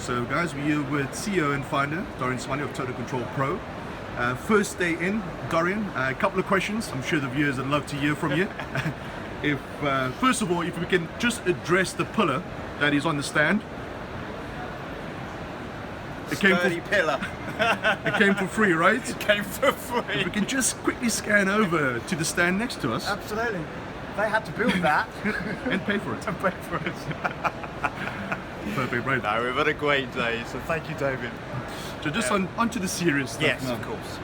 So guys, we're here with CEO and founder Dorian Smellie of TotalControlPro. First day in, Dorian, a couple of questions. I'm sure the viewers would love to hear from you. First of all, if we can just address the pillar that is on the stand. It came for free, right? It came for free. If we can just quickly scan over to the stand next to us. Absolutely. They had to build that. And pay for it. And pay for it. Perfect, right? No, we've had a great day, so thank you, David. So just onto the serious stuff. Yes, now. of course.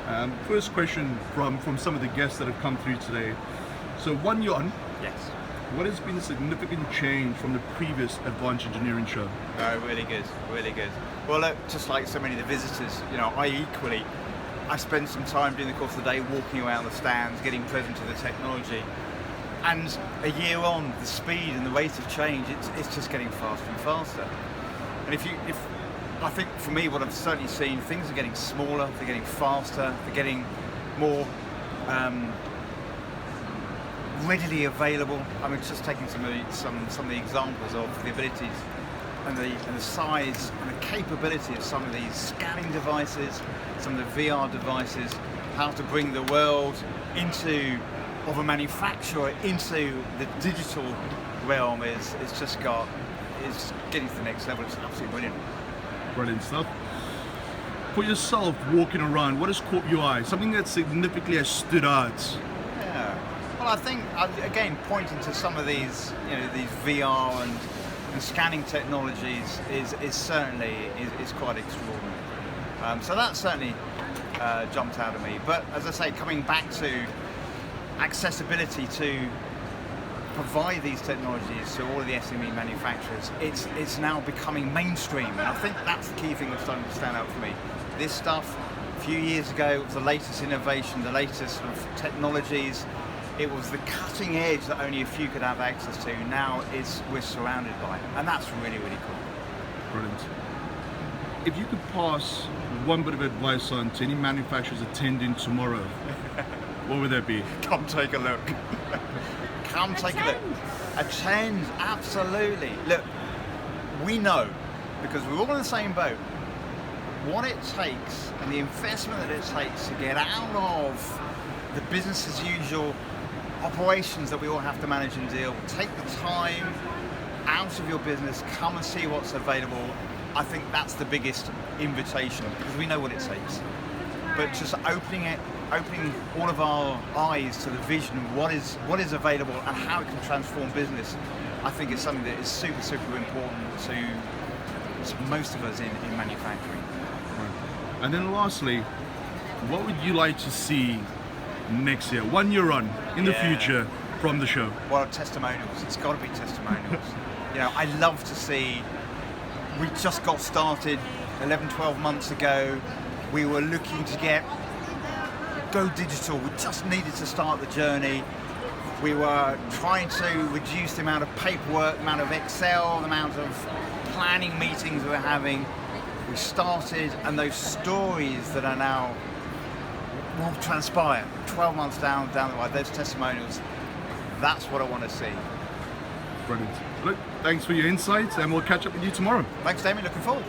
First question from some of the guests that have come through today. So 1 year on, Yes. what has been a significant change from the previous Advanced Engineering show? No, really good, really good. Well, look, just like so many of the visitors, I spend some time during the course of the day walking around the stands, getting present to the technology. And a year on, the speed and the rate of change, it's just getting faster and faster. And I think for me, what I've certainly seen, things are getting smaller, they're getting faster, they're getting more readily available. I mean, just taking some of the examples of the abilities and the size and the capability of some of these scanning devices, some of the VR devices, how to bring the world of a manufacturer into the digital realm is getting to the next level. It's absolutely brilliant. Brilliant stuff. For yourself, walking around, what has caught your eye? Something that significantly has stood out? Yeah. Well, I think again pointing to some of these, these VR and scanning technologies is certainly quite extraordinary. So that certainly jumped out at me. But as I say, coming back to accessibility to provide these technologies to all of the SME manufacturers, it's now becoming mainstream, and I think that's the key thing that's starting to stand out for me. This stuff, a few years ago, it was the latest innovation, the latest sort of technologies. It was the cutting edge that only a few could have access to. Now we're surrounded by it, and that's really, really cool. Brilliant. If you could pass one bit of advice on to any manufacturers attending tomorrow, what would that be? Come take a look. Come take a look. Attend, absolutely. Look, we know, because we're all in the same boat, what it takes and the investment that it takes to get out of the business as usual operations that we all have to manage and deal with. Take the time out of your business, come and see what's available. I think that's the biggest invitation, because we know what it takes. But just opening all of our eyes to the vision of what is available and how it can transform business, I think it's something that is super, super important to most of us in manufacturing. Right. And then lastly, what would you like to see next year, 1 year on, in the future, from the show? Well, testimonials. It's got to be testimonials. I love to see, we just got started 11, 12 months ago. We were looking to go digital. We just needed to start the journey. We were trying to reduce the amount of paperwork, the amount of Excel, the amount of planning meetings we were having. We started, and those stories that are now will transpire 12 months down the line, those testimonials, that's what I want to see. Brilliant. Look, thanks for your insights, and we'll catch up with you tomorrow. Thanks, Damien. Looking forward.